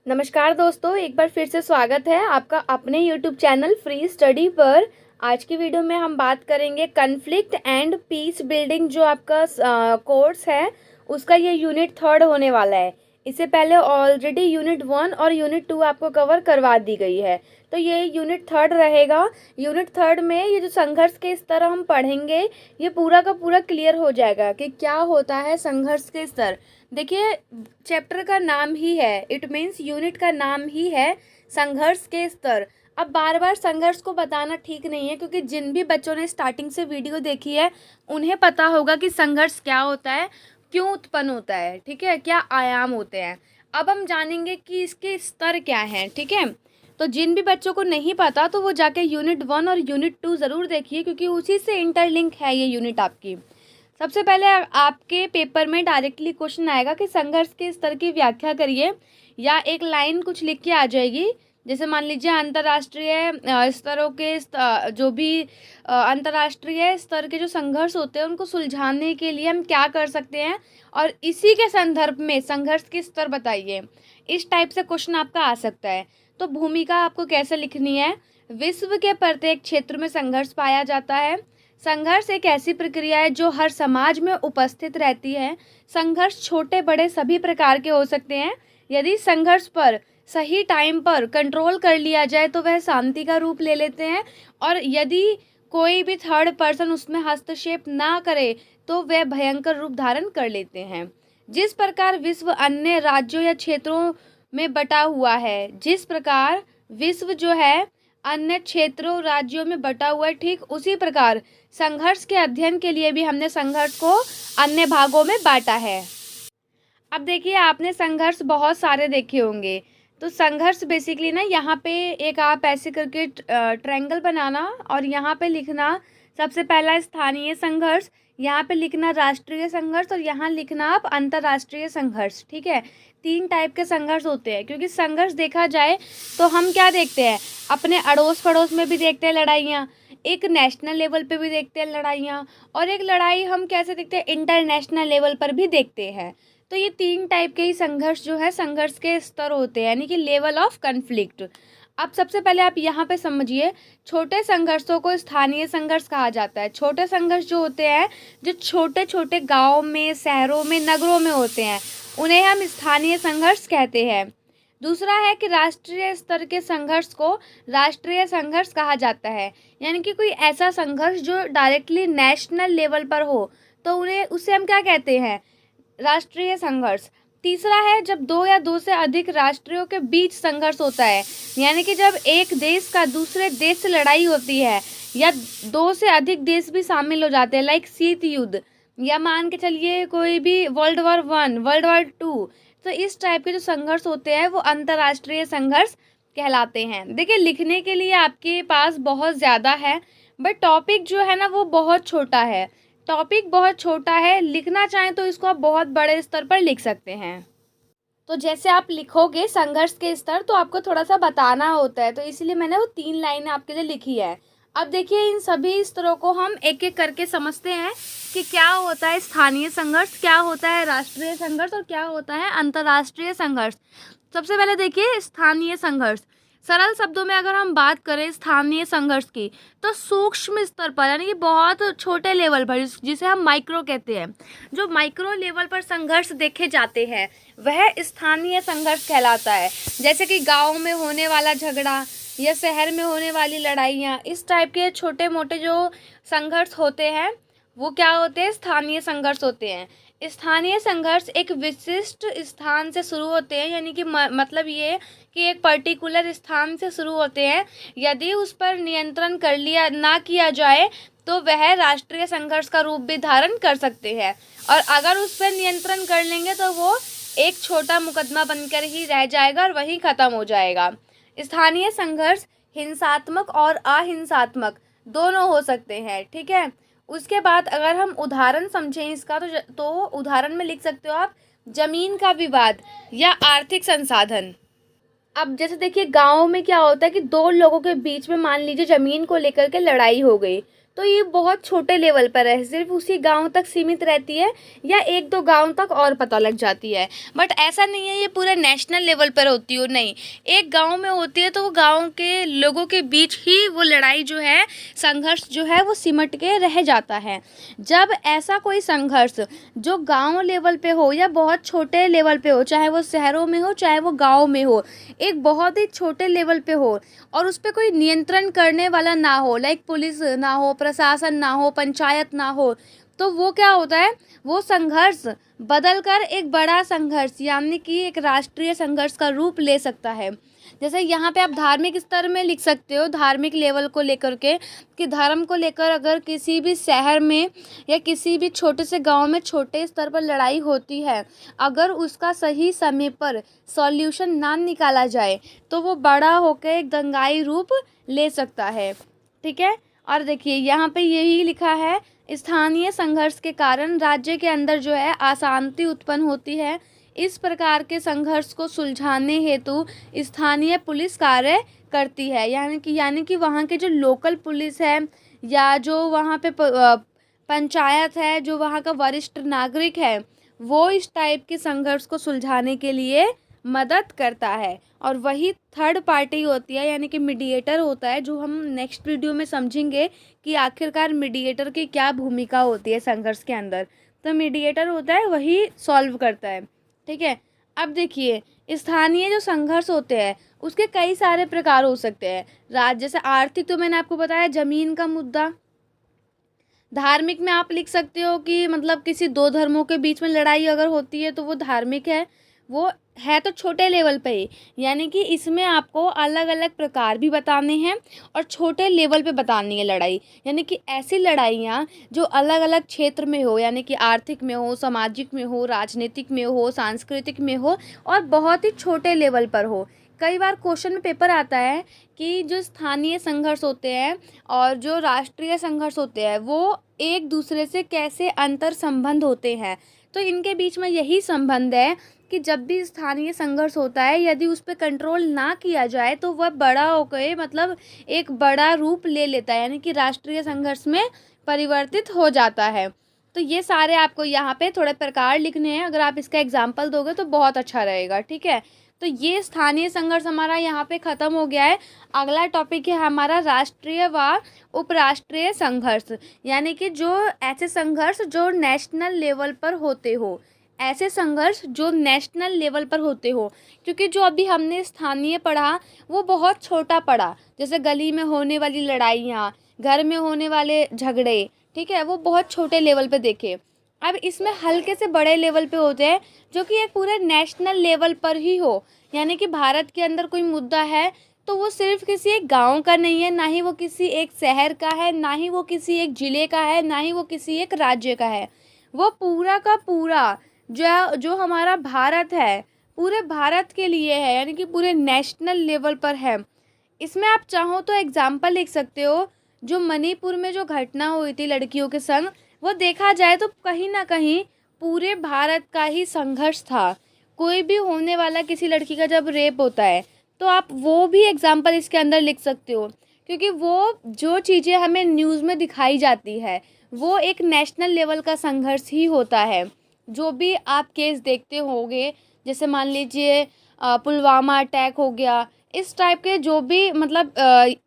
नमस्कार दोस्तों, एक बार फिर से स्वागत है आपका अपने YouTube चैनल फ्री स्टडी पर। आज की वीडियो में हम बात करेंगे कन्फ्लिक्ट एंड पीस बिल्डिंग, जो आपका कोर्स है उसका ये यूनिट 3 होने वाला है। इससे पहले ऑलरेडी यूनिट 1 और यूनिट 2 आपको कवर करवा दी गई है, तो ये यूनिट 3 रहेगा। यूनिट 3 में ये जो संघर्ष के स्तर हम पढ़ेंगे, ये पूरा का पूरा क्लियर हो जाएगा कि क्या होता है संघर्ष के स्तर। देखिए, चैप्टर का नाम ही है, इट मीन्स यूनिट का नाम ही है संघर्ष के स्तर। अब बार बार संघर्ष को बताना ठीक नहीं है, क्योंकि जिन भी बच्चों ने स्टार्टिंग से वीडियो देखी है उन्हें पता होगा कि संघर्ष क्या होता है, क्यों उत्पन्न होता है, ठीक है, क्या आयाम होते हैं। अब हम जानेंगे कि इसके स्तर क्या हैं, ठीक है। तो जिन भी बच्चों को नहीं पता तो वो जाके यूनिट 1 और यूनिट 2 ज़रूर देखिए, क्योंकि उसी से इंटरलिंक है ये यूनिट आपकी। सबसे पहले आपके पेपर में डायरेक्टली क्वेश्चन आएगा कि संघर्ष के स्तर की व्याख्या करिए, या एक लाइन कुछ लिख के आ जाएगी। जैसे मान लीजिए अंतर्राष्ट्रीय स्तरों के जो भी अंतर्राष्ट्रीय स्तर के जो संघर्ष होते हैं उनको सुलझाने के लिए हम क्या कर सकते हैं, और इसी के संदर्भ में संघर्ष के स्तर बताइए। इस टाइप से क्वेश्चन आपका आ सकता है। तो भूमिका आपको कैसे लिखनी है। विश्व के प्रत्येक क्षेत्र में संघर्ष पाया जाता है। संघर्ष एक ऐसी प्रक्रिया है जो हर समाज में उपस्थित रहती है। संघर्ष छोटे बड़े सभी प्रकार के हो सकते हैं। यदि संघर्ष पर सही टाइम पर कंट्रोल कर लिया जाए तो वह शांति का रूप ले लेते हैं, और यदि कोई भी थर्ड पर्सन उसमें हस्तक्षेप ना करे तो वह भयंकर रूप धारण कर लेते हैं। जिस प्रकार विश्व अन्य राज्यों या क्षेत्रों में बटा हुआ है, जिस प्रकार विश्व जो है अन्य क्षेत्रों राज्यों में बटा हुआ है, ठीक उसी प्रकार संघर्ष के अध्ययन के लिए भी हमने संघर्ष को अन्य भागों में बांटा है। अब देखिए, आपने संघर्ष बहुत सारे देखे होंगे। तो संघर्ष बेसिकली ना, यहाँ पे एक आप ऐसे करके ट्रायंगल बनाना और यहाँ पे लिखना सबसे पहला स्थानीय संघर्ष, यहाँ पे लिखना राष्ट्रीय संघर्ष, और यहाँ लिखना आप अंतर्राष्ट्रीय संघर्ष, ठीक है। 3 टाइप के संघर्ष होते हैं, क्योंकि संघर्ष देखा जाए तो हम क्या देखते हैं, अपने अड़ोस पड़ोस में भी देखते हैं लड़ाइयाँ, एक नेशनल लेवल पे भी देखते हैं लड़ाइयाँ, और एक लड़ाई हम कैसे देखते हैं, इंटरनेशनल लेवल पर भी देखते हैं। तो ये 3 टाइप के ही संघर्ष जो है संघर्ष के स्तर होते हैं, यानी कि लेवल ऑफ कन्फ्लिक्ट। अब सबसे पहले आप यहाँ पे समझिए, छोटे संघर्षों को स्थानीय संघर्ष कहा जाता है। छोटे संघर्ष जो होते हैं, जो छोटे छोटे गाँव में, शहरों में, नगरों में होते हैं, उन्हें हम स्थानीय संघर्ष कहते हैं। दूसरा है कि राष्ट्रीय स्तर के संघर्ष को राष्ट्रीय संघर्ष कहा जाता है, यानी कि कोई ऐसा संघर्ष जो डायरेक्टली नेशनल लेवल पर हो, तो उसे हम क्या कहते हैं, राष्ट्रीय संघर्ष। तीसरा है जब 2 या 2 से अधिक राष्ट्रों के बीच संघर्ष होता है, यानी कि जब एक देश का दूसरे देश से लड़ाई होती है, या 2 से अधिक देश भी शामिल हो जाते हैं, लाइक शीत युद्ध, या मान के चलिए कोई भी वर्ल्ड वॉर 1, वर्ल्ड वॉर 2। तो इस टाइप के जो संघर्ष होते हैं वो अंतर्राष्ट्रीय संघर्ष कहलाते हैं। देखिए, लिखने के लिए आपके पास बहुत ज़्यादा है, बट टॉपिक जो है ना वो बहुत छोटा है। टॉपिक बहुत छोटा है, लिखना चाहें तो इसको आप बहुत बड़े स्तर पर लिख सकते हैं। तो जैसे आप लिखोगे संघर्ष के स्तर, तो आपको थोड़ा सा बताना होता है, तो इसलिए मैंने वो 3 लाइनें आपके लिए लिखी है। अब देखिए, इन सभी स्तरों को हम एक एक करके समझते हैं कि क्या होता है स्थानीय संघर्ष, क्या होता है राष्ट्रीय संघर्ष, और क्या होता है अंतर्राष्ट्रीय संघर्ष। सबसे पहले देखिए स्थानीय संघर्ष। सरल शब्दों में अगर हम बात करें स्थानीय संघर्ष की, तो सूक्ष्म स्तर पर, यानी कि बहुत छोटे लेवल पर, जिसे हम माइक्रो कहते हैं, जो माइक्रो लेवल पर संघर्ष देखे जाते हैं वह स्थानीय संघर्ष कहलाता है। जैसे कि गांव में होने वाला झगड़ा या शहर में होने वाली लड़ाइयाँ, इस टाइप के छोटे मोटे जो संघर्ष होते हैं वो क्या होते हैं, स्थानीय संघर्ष होते हैं। स्थानीय संघर्ष एक विशिष्ट स्थान से शुरू होते हैं, यानी कि मतलब ये कि एक पर्टिकुलर स्थान से शुरू होते हैं। यदि उस पर नियंत्रण कर लिया ना किया जाए तो वह राष्ट्रीय संघर्ष का रूप भी धारण कर सकते हैं, और अगर उस पर नियंत्रण कर लेंगे तो वो एक छोटा मुकदमा बनकर ही रह जाएगा और वहीं ख़त्म हो जाएगा। स्थानीय संघर्ष हिंसात्मक और अहिंसात्मक दोनों हो सकते हैं, ठीक है। उसके बाद अगर हम उदाहरण समझें इसका, तो उदाहरण में लिख सकते हो आप जमीन का विवाद या आर्थिक संसाधन। अब जैसे देखिए, गाँव में क्या होता है कि 2 लोगों के बीच में मान लीजिए ज़मीन को लेकर के लड़ाई हो गई, तो ये बहुत छोटे लेवल पर है, सिर्फ उसी गांव तक सीमित रहती है या एक दो गांव तक और पता लग जाती है। बट ऐसा नहीं है ये पूरे नेशनल लेवल पर होती हो, नहीं, एक गांव में होती है तो वो गांव के लोगों के बीच ही वो लड़ाई जो है, संघर्ष जो है वो सिमट के रह जाता है। जब ऐसा कोई संघर्ष जो गांव लेवल पे हो या बहुत छोटे लेवल पे हो, चाहे वो शहरों में हो चाहे वो गांव में हो, एक बहुत ही छोटे लेवल पे हो और उस पर कोई नियंत्रण करने वाला ना हो, लाइक पुलिस ना हो, प्रशासन ना हो, पंचायत ना हो, तो वो क्या होता है, वो संघर्ष बदल कर एक बड़ा संघर्ष यानी कि एक राष्ट्रीय संघर्ष का रूप ले सकता है। जैसे यहाँ पे आप धार्मिक स्तर में लिख सकते हो, धार्मिक लेवल को लेकर के, कि धर्म को लेकर अगर किसी भी शहर में या किसी भी छोटे से गांव में छोटे स्तर पर लड़ाई होती है, अगर उसका सही समय पर सॉल्यूशन ना निकाला जाए तो वो बड़ा होकर एक दंगाई रूप ले सकता है। ठीक है, और देखिए यहाँ पे यही लिखा है, स्थानीय संघर्ष के कारण राज्य के अंदर जो है अशांति उत्पन्न होती है। इस प्रकार के संघर्ष को सुलझाने हेतु स्थानीय पुलिस कार्य करती है, यानी कि वहाँ के जो लोकल पुलिस है या जो वहाँ पे पंचायत है, जो वहाँ का वरिष्ठ नागरिक है, वो इस टाइप के संघर्ष को सुलझाने के लिए मदद करता है। और वही थर्ड पार्टी होती है, यानी कि मीडिएटर होता है, जो हम नेक्स्ट वीडियो में समझेंगे कि आखिरकार मीडिएटर की क्या भूमिका होती है संघर्ष के अंदर। तो मीडिएटर होता है वही सॉल्व करता है। ठीक है, अब देखिए स्थानीय जो संघर्ष होते हैं उसके कई सारे प्रकार हो सकते हैं। जैसे आर्थिक, तो मैंने आपको बताया ज़मीन का मुद्दा। धार्मिक में आप लिख सकते हो कि मतलब किसी दो धर्मों के बीच में लड़ाई अगर होती है तो वो धार्मिक है, वो है तो छोटे लेवल पे ही, यानी कि इसमें आपको अलग अलग प्रकार भी बताने हैं और छोटे लेवल पे बतानी है लड़ाई, यानी कि ऐसी लड़ाइयाँ जो अलग अलग क्षेत्र में हो, यानी कि आर्थिक में हो, सामाजिक में हो, राजनीतिक में हो, सांस्कृतिक में हो और बहुत ही छोटे लेवल पर हो। कई बार क्वेश्चन में पेपर आता है कि जो स्थानीय संघर्ष होते हैं और जो राष्ट्रीय संघर्ष होते हैं वो एक दूसरे से कैसे अंतर संबंध होते हैं। तो इनके बीच में यही संबंध है कि जब भी स्थानीय संघर्ष होता है, यदि उस पर कंट्रोल ना किया जाए तो वह बड़ा होकर मतलब एक बड़ा रूप ले लेता है, यानी कि राष्ट्रीय संघर्ष में परिवर्तित हो जाता है। तो ये सारे आपको यहाँ पे थोड़े प्रकार लिखने हैं, अगर आप इसका एग्जाम्पल दोगे तो बहुत अच्छा रहेगा। ठीक है, तो ये स्थानीय संघर्ष हमारा यहाँ पे ख़त्म हो गया है। अगला टॉपिक है हमारा राष्ट्रीय व उपराष्ट्रीय संघर्ष, यानी कि जो ऐसे संघर्ष जो नेशनल लेवल पर होते हो, ऐसे संघर्ष जो नेशनल लेवल पर होते हो। क्योंकि जो अभी हमने स्थानीय पढ़ा वो बहुत छोटा पढ़ा, जैसे गली में होने वाली लड़ाइयाँ, घर में होने वाले झगड़े, ठीक है, वो बहुत छोटे लेवल पे देखे। अब इसमें हल्के से बड़े लेवल पे होते हैं जो कि एक पूरे नेशनल लेवल पर ही हो, यानी कि भारत के अंदर कोई मुद्दा है तो वो सिर्फ किसी एक गांव का नहीं है, ना ही वो किसी एक शहर का है, ना ही वो किसी एक ज़िले का है, ना ही वो किसी एक राज्य का है, वो पूरा का पूरा जो हमारा भारत है, पूरे भारत के लिए है, यानी कि पूरे नेशनल लेवल पर है। इसमें आप चाहो तो एग्जाम्पल लिख सकते हो, जो मणिपुर में जो घटना हुई थी लड़कियों के संग, वो देखा जाए तो कहीं ना कहीं पूरे भारत का ही संघर्ष था। कोई भी होने वाला किसी लड़की का जब रेप होता है तो आप वो भी एग्जाम्पल इसके अंदर लिख सकते हो, क्योंकि वो जो चीज़ें हमें न्यूज़ में दिखाई जाती है वो एक नेशनल लेवल का संघर्ष ही होता है। जो भी आप केस देखते होंगे, जैसे मान लीजिए पुलवामा अटैक हो गया, इस टाइप के जो भी मतलब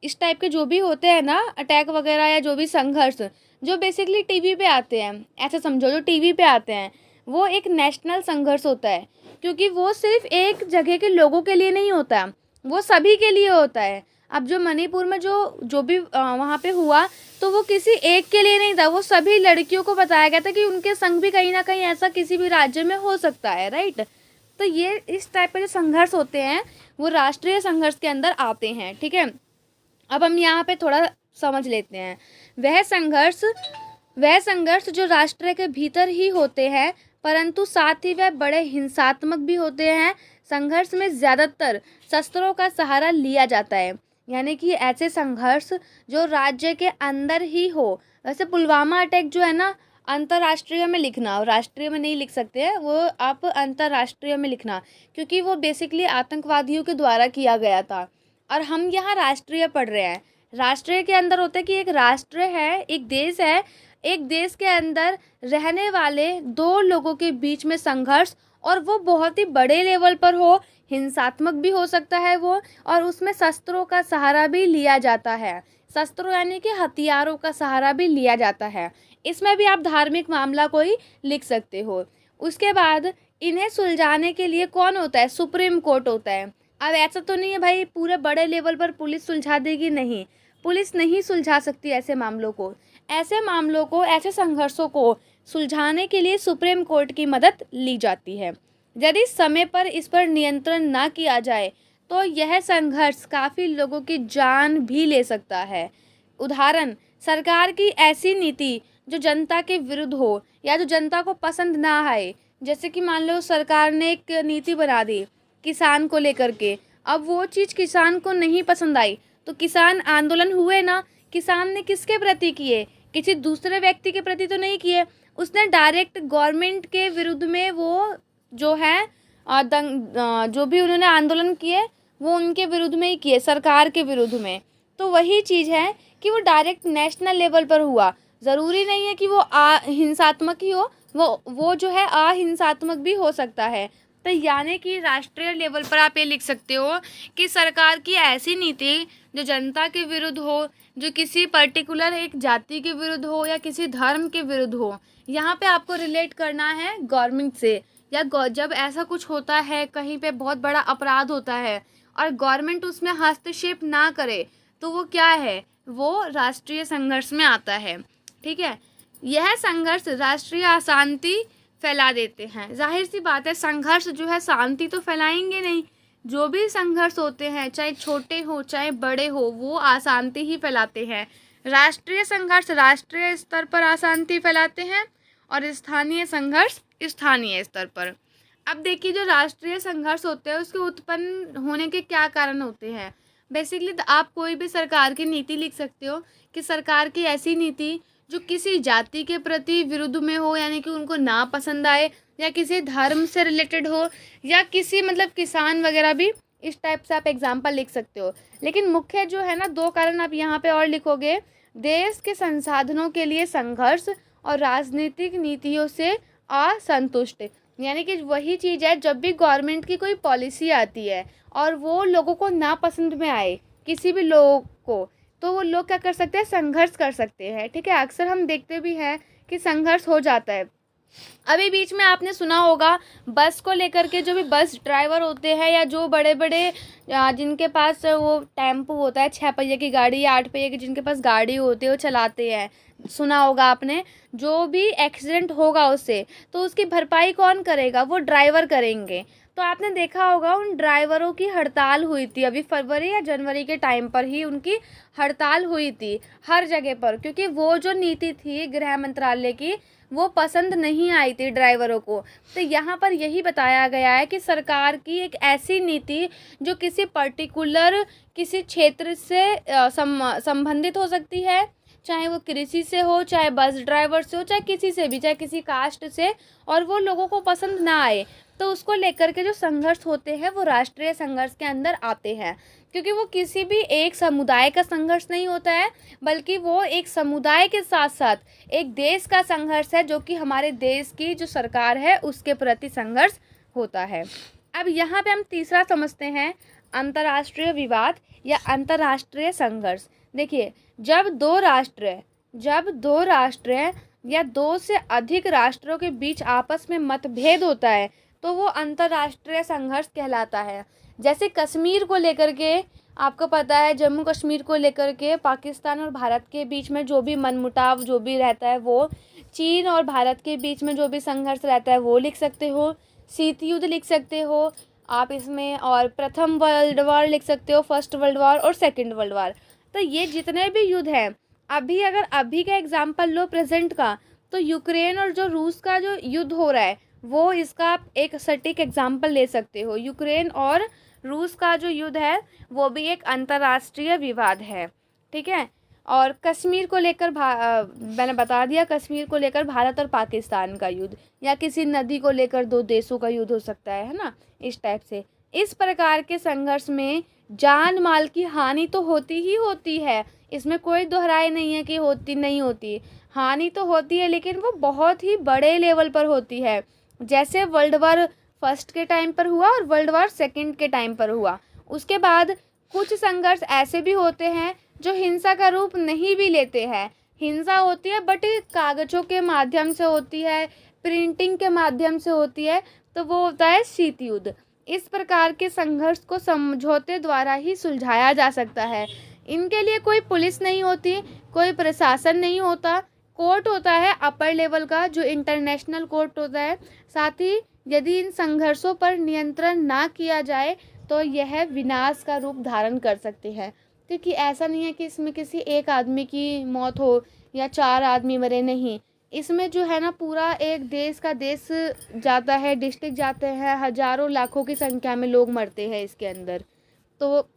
इस टाइप के जो भी होते हैं ना अटैक वगैरह, या जो भी संघर्ष जो बेसिकली टीवी पे आते हैं, ऐसा समझो जो टीवी पे आते हैं, वो एक नेशनल संघर्ष होता है, क्योंकि वो सिर्फ एक जगह के लोगों के लिए नहीं होता, वो सभी के लिए होता है। अब जो मणिपुर में जो भी वहाँ पे हुआ तो वो किसी एक के लिए नहीं था, वो सभी लड़कियों को बताया गया था कि उनके संग भी कहीं ना कहीं ऐसा किसी भी राज्य में हो सकता है, राइट। तो ये इस टाइप के जो संघर्ष होते हैं वो राष्ट्रीय संघर्ष के अंदर आते हैं। ठीक है, अब हम यहाँ पे थोड़ा समझ लेते हैं। वह संघर्ष जो राष्ट्र के भीतर ही होते हैं, परंतु साथ ही वह बड़े हिंसात्मक भी होते हैं। संघर्ष में ज़्यादातर शस्त्रों का सहारा लिया जाता है, यानी कि ऐसे संघर्ष जो राज्य के अंदर ही हो। वैसे पुलवामा अटैक जो है ना, अंतर्राष्ट्रीय में लिखना, राष्ट्रीय में नहीं लिख सकते हैं, वो आप अंतर्राष्ट्रीय में लिखना, क्योंकि वो बेसिकली आतंकवादियों के द्वारा किया गया था और हम यहाँ राष्ट्रीय पढ़ रहे हैं। राष्ट्रीय के अंदर होता है कि एक राष्ट्र है, एक देश है, एक देश के अंदर रहने वाले दो लोगों के बीच में संघर्ष, और वो बहुत ही बड़े लेवल पर हो, हिंसात्मक भी हो सकता है वो, और उसमें शस्त्रों का सहारा भी लिया जाता है। शस्त्रों यानी कि हथियारों का सहारा भी लिया जाता है। इसमें भी आप धार्मिक मामला कोई लिख सकते हो। उसके बाद इन्हें सुलझाने के लिए कौन होता है? सुप्रीम कोर्ट होता है। अब ऐसा तो नहीं है भाई पूरे बड़े लेवल पर पुलिस सुलझा देगी, नहीं, पुलिस नहीं सुलझा सकती ऐसे मामलों को। ऐसे मामलों को, ऐसे संघर्षों को सुलझाने के लिए सुप्रीम कोर्ट की मदद ली जाती है। यदि समय पर इस पर नियंत्रण ना किया जाए तो यह संघर्ष काफ़ी लोगों की जान भी ले सकता है। उदाहरण, सरकार की ऐसी नीति जो जनता के विरुद्ध हो या जो जनता को पसंद ना आए, जैसे कि मान लो सरकार ने एक नीति बना दी किसान को लेकर के, अब वो चीज़ किसान को नहीं पसंद आई तो किसान आंदोलन हुए ना। किसान ने किसके प्रति किए? किसी दूसरे व्यक्ति के प्रति तो नहीं किए, उसने डायरेक्ट गवर्नमेंट के विरुद्ध में वो जो है जो भी उन्होंने आंदोलन किए वो उनके विरुद्ध में ही किए, सरकार के विरुद्ध में। तो वही चीज़ है कि वो डायरेक्ट नेशनल लेवल पर हुआ, ज़रूरी नहीं है कि वो हिंसात्मक ही हो, वो जो है अहिंसात्मक भी हो सकता है। तो यानी कि राष्ट्रीय लेवल पर आप ये लिख सकते हो कि सरकार की ऐसी नीति जो जनता के विरुद्ध हो, जो किसी पर्टिकुलर एक जाति के विरुद्ध हो या किसी धर्म के विरुद्ध हो। यहाँ पे आपको रिलेट करना है गवर्नमेंट से, या जब ऐसा कुछ होता है, कहीं पे बहुत बड़ा अपराध होता है और गवर्नमेंट उसमें हस्तक्षेप ना करे, तो वो क्या है? वो राष्ट्रीय संघर्ष में आता है। ठीक है, यह संघर्ष राष्ट्रीय अशांति फैला देते हैं। जाहिर सी बात है, संघर्ष जो है शांति तो फैलाएंगे नहीं। जो भी संघर्ष होते हैं, चाहे छोटे हो चाहे बड़े हो, वो अशांति ही फैलाते हैं। राष्ट्रीय संघर्ष राष्ट्रीय स्तर पर अशांति फैलाते हैं और स्थानीय संघर्ष स्थानीय स्तर पर। अब देखिए, जो राष्ट्रीय संघर्ष होते हैं उसके उत्पन्न होने के क्या कारण होते हैं। बेसिकली आप कोई भी सरकार की नीति लिख सकते हो कि सरकार की ऐसी नीति जो किसी जाति के प्रति विरुद्ध में हो, यानी कि उनको ना पसंद आए, या किसी धर्म से रिलेटेड हो, या किसी मतलब किसान वगैरह भी, इस टाइप से आप एग्जाम्पल लिख सकते हो। लेकिन मुख्य जो है ना, दो कारण आप यहाँ पे और लिखोगे, देश के संसाधनों के लिए संघर्ष और राजनीतिक नीतियों से असंतुष्ट। यानी कि वही चीज़ है, जब भी गवर्नमेंट की कोई पॉलिसी आती है और वो लोगों को नापसंद में आए, किसी भी लोग को, तो वो लोग क्या कर सकते हैं? संघर्ष कर सकते हैं। ठीक है, अक्सर हम देखते भी हैं कि संघर्ष हो जाता है। अभी बीच में आपने सुना होगा बस को लेकर के, जो भी बस ड्राइवर होते हैं या जो बड़े बड़े जिनके पास वो टेम्पो होता है, 6 पहिए की गाड़ी या 8 पहिए की जिनके पास गाड़ी होती है, वो चलाते हैं, सुना होगा आपने। जो भी एक्सीडेंट होगा उससे, तो उसकी भरपाई कौन करेगा? वो ड्राइवर करेंगे। तो आपने देखा होगा उन ड्राइवरों की हड़ताल हुई थी, अभी फरवरी या जनवरी के टाइम पर ही उनकी हड़ताल हुई थी हर जगह पर, क्योंकि वो जो नीति थी गृह मंत्रालय की, वो पसंद नहीं आई थी ड्राइवरों को। तो यहाँ पर यही बताया गया है कि सरकार की एक ऐसी नीति जो किसी पर्टिकुलर किसी क्षेत्र से संबंधित हो सकती है, चाहे वो कृषि से हो, चाहे बस ड्राइवर से हो, चाहे किसी से भी, चाहे किसी कास्ट से, और वो लोगों को पसंद ना आए, तो उसको लेकर के जो संघर्ष होते हैं वो राष्ट्रीय संघर्ष के अंदर आते हैं। क्योंकि वो किसी भी एक समुदाय का संघर्ष नहीं होता है, बल्कि वो एक समुदाय के साथ साथ एक देश का संघर्ष है, जो कि हमारे देश की जो सरकार है उसके प्रति संघर्ष होता है। अब यहाँ पे हम तीसरा समझते हैं, अंतर्राष्ट्रीय विवाद या अंतर्राष्ट्रीय संघर्ष। देखिए, जब दो राष्ट्र या दो से अधिक राष्ट्रों के बीच आपस में मतभेद होता है तो वो अंतर्राष्ट्रीय संघर्ष कहलाता है। जैसे कश्मीर को लेकर के, आपको पता है जम्मू कश्मीर को लेकर के पाकिस्तान और भारत के बीच में जो भी मनमुटाव जो भी रहता है, वो चीन और भारत के बीच में जो भी संघर्ष रहता है वो लिख सकते हो, शीत युद्ध लिख सकते हो आप इसमें, और प्रथम वर्ल्ड वॉर लिख सकते हो, फर्स्ट वर्ल्ड वॉर और सेकंड वर्ल्ड वॉर। तो ये जितने भी युद्ध हैं, अगर अभी का एग्जाम्पल लो प्रेजेंट का, तो यूक्रेन और जो रूस का जो युद्ध हो रहा है वो इसका एक सटीक एग्जाम्पल ले सकते हो। यूक्रेन और रूस का जो युद्ध है वो भी एक अंतर्राष्ट्रीय विवाद है। ठीक है, और कश्मीर को लेकर मैंने बता दिया, कश्मीर को लेकर भारत और पाकिस्तान का युद्ध, या किसी नदी को लेकर दो देशों का युद्ध हो सकता है ना, इस टाइप से। इस प्रकार के संघर्ष में जान माल की हानि तो होती ही होती है, इसमें कोई दोहराए नहीं है कि होती नहीं होती, हानि तो होती है, लेकिन वो बहुत ही बड़े लेवल पर होती है। जैसे वर्ल्ड वार फर्स्ट के टाइम पर हुआ और वर्ल्ड वार सेकंड के टाइम पर हुआ। उसके बाद कुछ संघर्ष ऐसे भी होते हैं जो हिंसा का रूप नहीं भी लेते हैं। हिंसा होती है बट कागज़ों के माध्यम से होती है, प्रिंटिंग के माध्यम से होती है, तो वो होता है शीत युद्ध। इस प्रकार के संघर्ष को समझौते द्वारा ही सुलझाया जा सकता है। इनके लिए कोई पुलिस नहीं होती, कोई प्रशासन नहीं होता, कोर्ट होता है अपर लेवल का जो इंटरनेशनल कोर्ट होता है। साथ ही यदि इन संघर्षों पर नियंत्रण ना किया जाए तो यह विनाश का रूप धारण कर सकते हैं। क्योंकि ऐसा नहीं है कि इसमें किसी एक आदमी की मौत हो या 4 आदमी मरे, नहीं, इसमें जो है ना पूरा एक देश का देश जाता है, डिस्ट्रिक्ट जाते हैं, हज़ारों लाखों की संख्या में लोग मरते हैं इसके अंदर। तो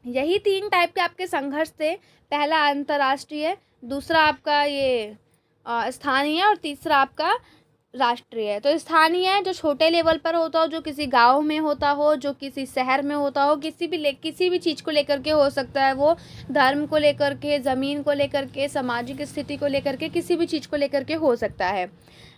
यही 3 टाइप के आपके संघर्ष थे। पहला अंतर्राष्ट्रीय, दूसरा आपका ये स्थानीय और तीसरा आपका राष्ट्रीय। तो स्थानीय जो छोटे लेवल पर होता हो, जो किसी गांव में होता हो, जो किसी शहर में होता हो, किसी भी चीज़ को लेकर के हो सकता है, वो धर्म को लेकर के, ज़मीन को लेकर के, सामाजिक स्थिति को लेकर के, किसी भी चीज़ को लेकर के हो सकता है।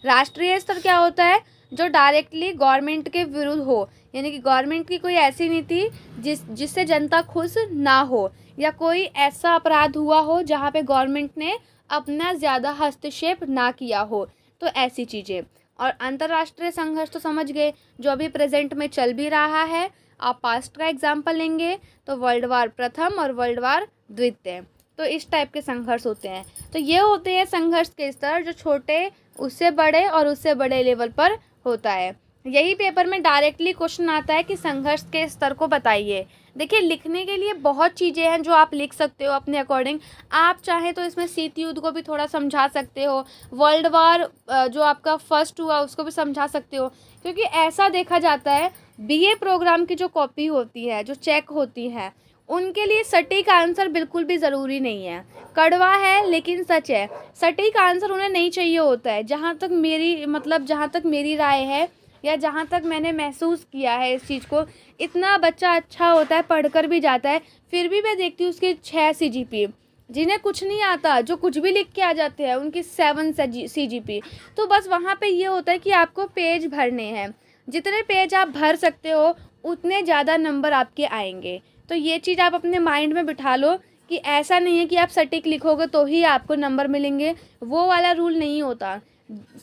राष्ट्रीय स्तर क्या होता है? जो डायरेक्टली गवर्नमेंट के विरुद्ध हो, यानी कि गवर्नमेंट की कोई ऐसी नीति जिससे जनता खुश ना हो, या कोई ऐसा अपराध हुआ हो जहाँ पे गवर्नमेंट ने अपना ज़्यादा हस्तक्षेप ना किया हो, तो ऐसी चीज़ें। और अंतर्राष्ट्रीय संघर्ष तो समझ गए, जो अभी प्रेजेंट में चल भी रहा है। आप पास्ट का एग्जाम्पल लेंगे तो वर्ल्ड वार प्रथम और वर्ल्ड वार द्वितीय, तो इस टाइप के संघर्ष होते हैं। तो ये होते हैं संघर्ष के स्तर, जो छोटे उससे बड़े और उससे बड़े लेवल पर होता है। यही पेपर में डायरेक्टली क्वेश्चन आता है कि संघर्ष के स्तर को बताइए। देखिए, लिखने के लिए बहुत चीज़ें हैं जो आप लिख सकते हो अपने अकॉर्डिंग। आप चाहें तो इसमें शीत युद्ध को भी थोड़ा समझा सकते हो, वर्ल्ड वार जो आपका फर्स्ट हुआ उसको भी समझा सकते हो। क्योंकि ऐसा देखा जाता है, बीए प्रोग्राम की जो कॉपी होती है, जो चेक होती है, उनके लिए सटीक आंसर बिल्कुल भी ज़रूरी नहीं है। कड़वा है लेकिन सच है, सटीक आंसर उन्हें नहीं चाहिए होता है। जहाँ तक मेरी राय है या जहाँ तक मैंने महसूस किया है इस चीज़ को, इतना बच्चा अच्छा होता है, पढ़कर भी जाता है, फिर भी मैं देखती हूँ उसके 6 CGP। जिन्हें कुछ नहीं आता, जो कुछ भी लिख के आ जाते हैं, उनकी 7 CGP। तो बस वहाँ पे ये होता है कि आपको पेज भरने हैं, जितने पेज आप भर सकते हो उतने ज़्यादा नंबर आपके आएंगे। तो ये चीज़ आप अपने माइंड में बिठा लो कि ऐसा नहीं है कि आप सटीक लिखोगे तो ही आपको नंबर मिलेंगे, वो वाला रूल नहीं होता।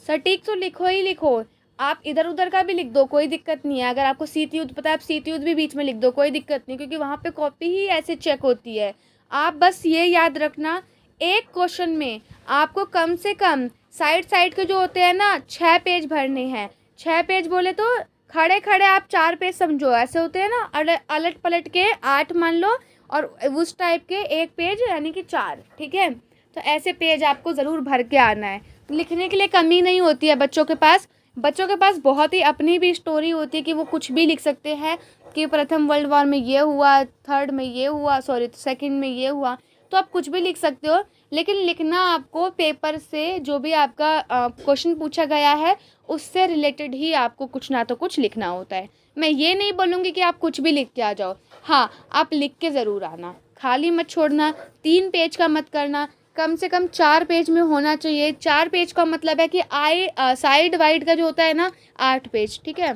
सटीक तो लिखो ही लिखो, आप इधर उधर का भी लिख दो, कोई दिक्कत नहीं है। अगर आपको शीत युद्ध पता है, आप शीत युद्ध भी बीच में लिख दो, कोई दिक्कत नहीं, क्योंकि वहाँ पे कॉपी ही ऐसे चेक होती है। आप बस ये याद रखना, एक क्वेश्चन में आपको कम से कम साइड के जो होते हैं ना 6 पेज भरने हैं। 6 पेज बोले तो खड़े खड़े आप 4 पेज समझो, ऐसे होते हैं ना, अलट पलट के 8 मान लो, और उस टाइप के 1 पेज यानी कि 4, ठीक है। तो ऐसे पेज आपको ज़रूर भर के आना है। लिखने के लिए कमी नहीं होती है बच्चों के पास बहुत ही अपनी भी स्टोरी होती है कि वो कुछ भी लिख सकते हैं कि प्रथम वर्ल्ड वॉर में ये हुआ, थर्ड में ये हुआ, सेकंड में ये हुआ, तो आप कुछ भी लिख सकते हो। लेकिन लिखना आपको पेपर से जो भी आपका क्वेश्चन पूछा गया है उससे रिलेटेड ही आपको कुछ ना तो कुछ लिखना होता है। मैं ये नहीं बोलूँगी कि आप कुछ भी लिख के आ जाओ, हाँ आप लिख के ज़रूर आना, खाली मत छोड़ना, 3 पेज का मत करना, कम से कम 4 पेज में होना चाहिए। 4 पेज का मतलब है कि साइड वाइड का जो होता है ना 8 पेज, ठीक है।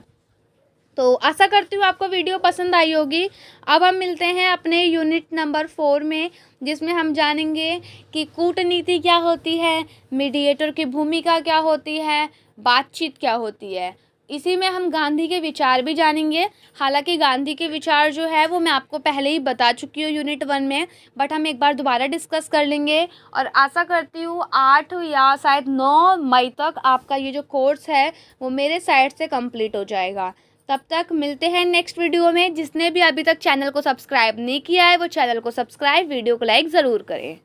तो आशा करती हूँ आपको वीडियो पसंद आई होगी। अब हम मिलते हैं अपने यूनिट नंबर 4 में, जिसमें हम जानेंगे कि कूटनीति क्या होती है, मीडिएटर की भूमिका क्या होती है, बातचीत क्या होती है। इसी में हम गांधी के विचार भी जानेंगे। हालांकि गांधी के विचार जो है वो मैं आपको पहले ही बता चुकी हूँ यूनिट 1 में, बट हम एक बार दोबारा डिस्कस कर लेंगे। और आशा करती हूँ 8 या शायद 9 मई तक आपका ये जो कोर्स है वो मेरे साइड से कंप्लीट हो जाएगा। तब तक मिलते हैं नेक्स्ट वीडियो में। जिसने भी अभी तक चैनल को सब्सक्राइब नहीं किया है वो चैनल को सब्सक्राइब, वीडियो को लाइक ज़रूर करें।